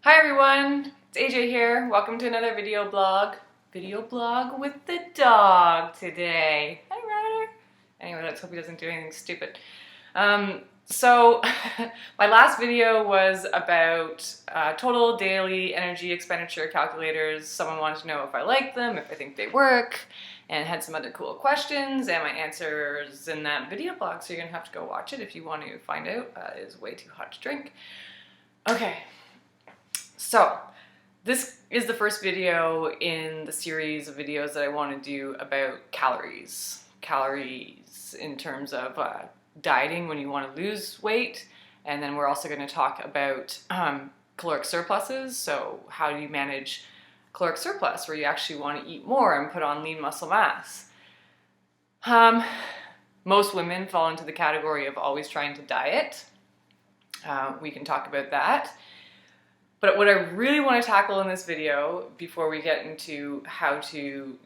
Hi everyone, it's AJ here. Welcome to another video blog. Video blog with the dog today. Hi Ryder. Anyway, let's hope he doesn't do anything stupid. So my last video was about total daily energy expenditure calculators. Someone wanted to know if I like them, if I think they work, and had some other cool questions, and my answers in that video blog, so you're gonna have to go watch it if you want to find out. It is way too hot to drink. Okay. So, this is the first video in the series of videos that I want to do about calories. Calories in terms of dieting when you want to lose weight. And then we're also going to talk about caloric surpluses. So how do you manage caloric surplus where you actually want to eat more and put on lean muscle mass? Most women fall into the category of always trying to diet. We can talk about that. But what I really want to tackle in this video, before we get into how to,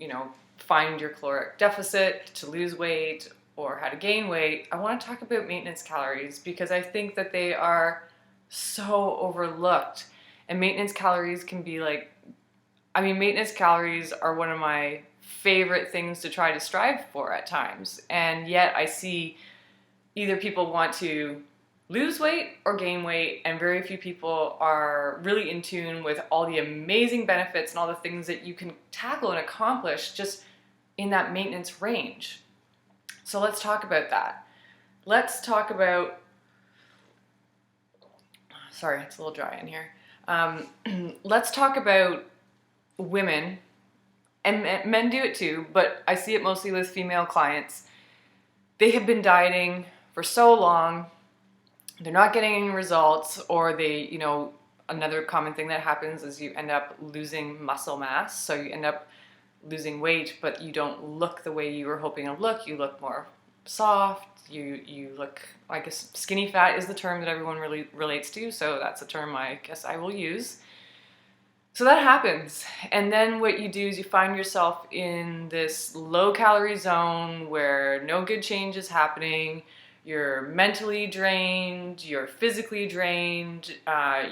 find your caloric deficit to lose weight or how to gain weight, I want to talk about maintenance calories because I think that they are so overlooked. And maintenance calories can be maintenance calories are one of my favorite things to try to strive for at times. And yet I see either people want to lose weight or gain weight, and very few people are really in tune with all the amazing benefits and all the things that you can tackle and accomplish just in that maintenance range. So let's talk about that. Let's talk about, sorry, it's a little dry in here. Let's talk about women, and men do it too, but I see it mostly with female clients. They have been dieting for so long, they're not getting any results, or they, another common thing that happens is you end up losing muscle mass. So you end up losing weight, but you don't look the way you were hoping to look. You look more soft. You look, I guess, skinny fat is the term that everyone really relates to. So that's a term I guess I will use. So that happens. And then what you do is you find yourself in this low calorie zone where no good change is happening. You're mentally drained, you're physically drained,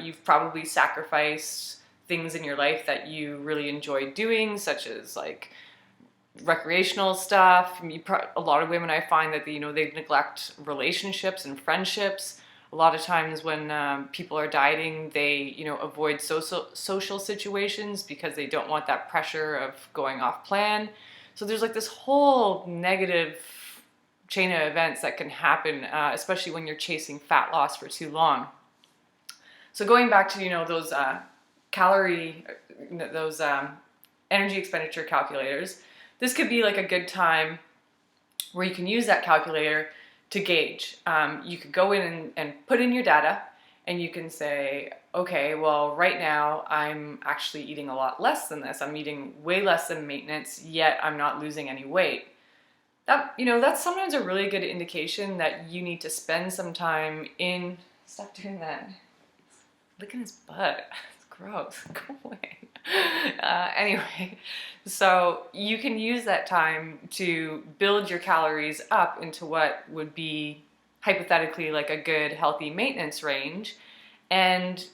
you've probably sacrificed things in your life that you really enjoy doing, such as like recreational stuff. A lot of women, I find that they neglect relationships and friendships. A lot of times when people are dieting, they avoid social situations because they don't want that pressure of going off plan. So there's like this whole negative chain of events that can happen, especially when you're chasing fat loss for too long. So going back to those energy expenditure calculators, this could be like a good time where you can use that calculator to gauge. You could go in and put in your data, and you can say, okay, well, right now I'm actually eating a lot less than this. I'm eating way less than maintenance, yet I'm not losing any weight. That's sometimes a really good indication that you need to spend some time in. Stop doing that. Licking his butt. It's gross. Go away. Anyway, so you can use that time to build your calories up into what would be hypothetically like a good healthy maintenance range. And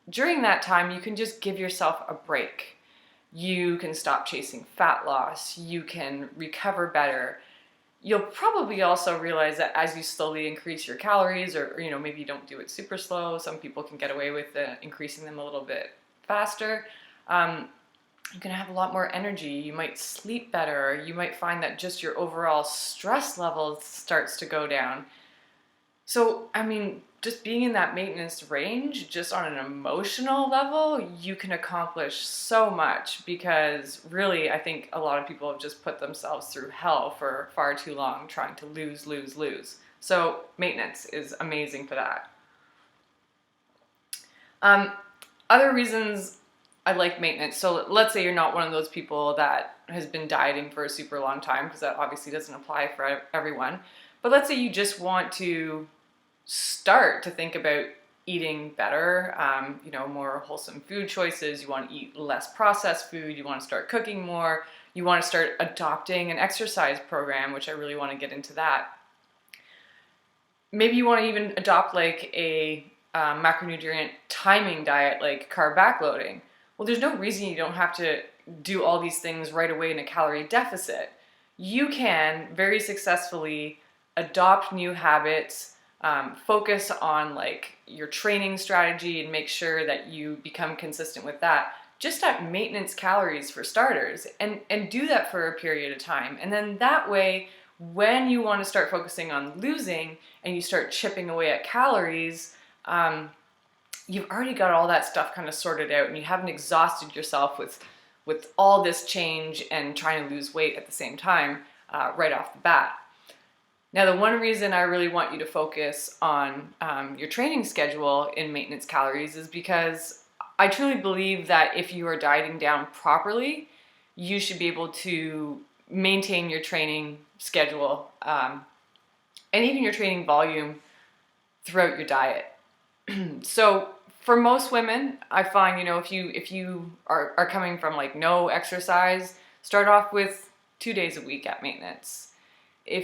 during that time, you can just give yourself a break. You can stop chasing fat loss. You can recover better. You'll probably also realize that as you slowly increase your calories, or maybe you don't do it super slow. Some people can get away with increasing them a little bit faster. You're gonna have a lot more energy. You might sleep better. You might find that just your overall stress level starts to go down. So, just being in that maintenance range, just on an emotional level, you can accomplish so much because really, I think a lot of people have just put themselves through hell for far too long trying to lose. So maintenance is amazing for that. Other reasons I like maintenance. So let's say you're not one of those people that has been dieting for a super long time, because that obviously doesn't apply for everyone. But let's say you just want to start to think about eating better, more wholesome food choices. You want to eat less processed food. You want to start cooking more. You want to start adopting an exercise program, which I really want to get into that. Maybe you want to even adopt like a macronutrient timing diet like carb backloading. Well, there's no reason you don't have to do all these things right away in a calorie deficit. You can very successfully adopt new habits, focus on like your training strategy and make sure that you become consistent with that just at maintenance calories for starters, and do that for a period of time. And then that way, when you want to start focusing on losing and you start chipping away at calories, you've already got all that stuff kind of sorted out and you haven't exhausted yourself with all this change and trying to lose weight at the same time right off the bat. Now, the one reason I really want you to focus on your training schedule in maintenance calories is because I truly believe that if you are dieting down properly, you should be able to maintain your training schedule and even your training volume throughout your diet. So for most women, I find, if you are coming from like no exercise, start off with 2 days a week at maintenance. I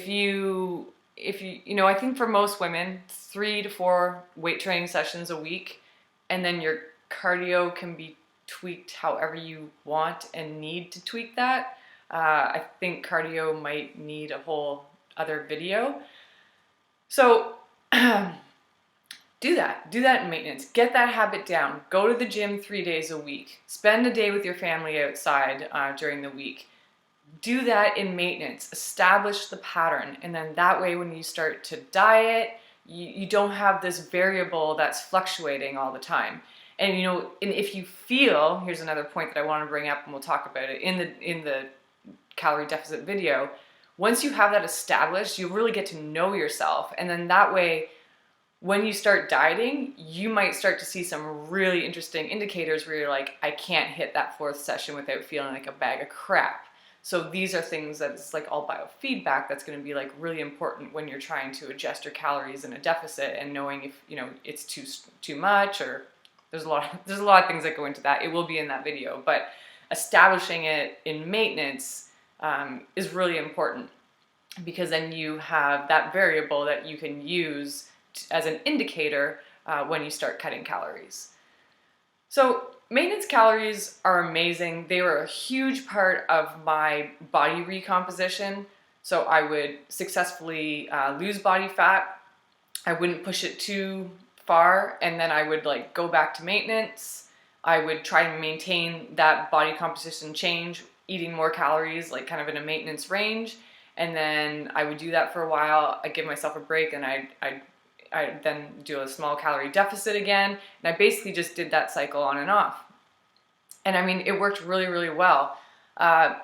think for most women, 3 to 4 weight training sessions a week, and then your cardio can be tweaked however you want and need to tweak that. I think cardio might need a whole other video. So do that in maintenance. Get that habit down. Go to the gym 3 days a week. Spend a day with your family outside during the week. Do that in maintenance. Establish the pattern. And then that way when you start to diet, you don't have this variable that's fluctuating all the time. And and if you feel, here's another point that I want to bring up, and we'll talk about it in the calorie deficit video. Once you have that established, you really get to know yourself, and then that way, when you start dieting, you might start to see some really interesting indicators where you're like, I can't hit that 4th session without feeling like a bag of crap. So these are things that's like all biofeedback that's going to be like really important when you're trying to adjust your calories in a deficit and knowing if it's too much, or there's a lot of things that go into that. It will be in that video, but establishing it in maintenance is really important, because then you have that variable that you can use as an indicator when you start cutting calories. So maintenance calories are amazing. They were a huge part of my body recomposition. So I would successfully lose body fat. I wouldn't push it too far, and then I would like go back to maintenance. I would try to maintain that body composition change, eating more calories, like kind of in a maintenance range. And then I would do that for a while. I'd give myself a break, and I'd then do a small calorie deficit again. And I basically just did that cycle on and off. And I mean, it worked really, really well. I'll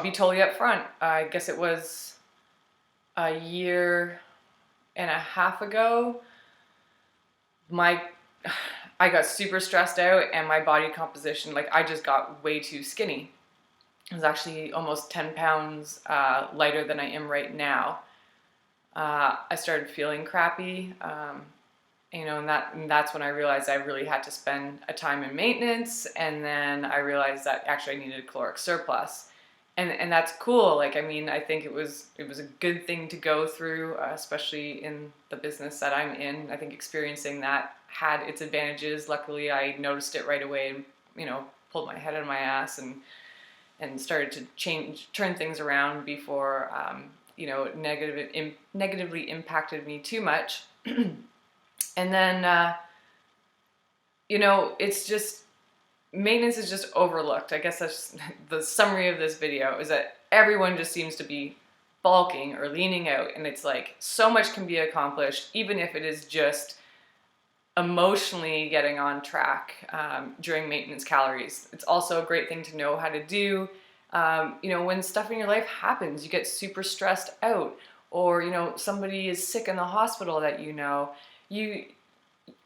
be totally upfront. I guess it was a year and a half ago, I got super stressed out, and my body composition, like I just got way too skinny. I was actually almost 10 pounds lighter than I am right now. I started feeling crappy, and that's when I realized I really had to spend a time in maintenance, and then I realized that actually I needed a caloric surplus. And that's cool. Like, I mean, I think it was a good thing to go through, especially in the business that I'm in. I think experiencing that had its advantages. Luckily, I noticed it right away and, pulled my head out of my ass and started to turn things around before, negatively impacted me too much. And then, it's just, maintenance is just overlooked. I guess that's the summary of this video, is that everyone just seems to be bulking or leaning out, and it's like so much can be accomplished, even if it is just emotionally getting on track during maintenance calories. It's also a great thing to know how to do. When stuff in your life happens, you get super stressed out, or somebody is sick in the hospital that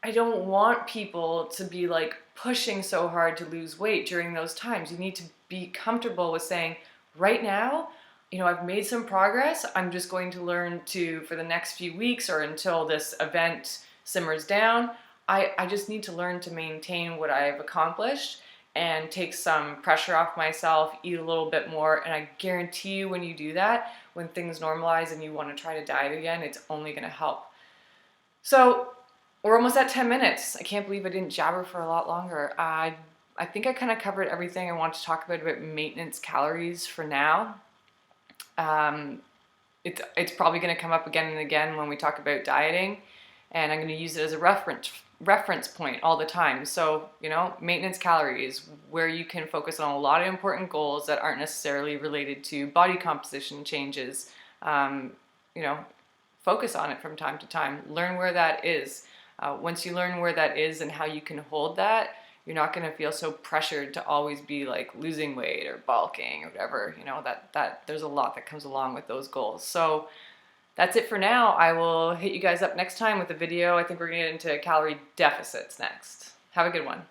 I don't want people to be like pushing so hard to lose weight during those times. You need to be comfortable with saying, right now, I've made some progress. I'm just going to learn to, for the next few weeks or until this event simmers down, I just need to learn to maintain what I've accomplished and take some pressure off myself, eat a little bit more. And I guarantee you, when you do that, when things normalize and you want to try to diet again, it's only going to help. So We're almost at 10 minutes. I can't believe I didn't jabber for a lot longer. I think I kind of covered everything I want to talk about maintenance calories for now. It's probably going to come up again and again when we talk about dieting, and I'm going to use it as a reference point all the time. So, you know, maintenance calories, where you can focus on a lot of important goals that aren't necessarily related to body composition changes. You know, focus on it from time to time. Learn where that is. Once you learn where that is and how you can hold that, you're not going to feel so pressured to always be like losing weight or bulking or whatever. You know, that there's a lot that comes along with those goals. So that's it for now. I will hit you guys up next time with a video. I think we're going to get into calorie deficits next. Have a good one.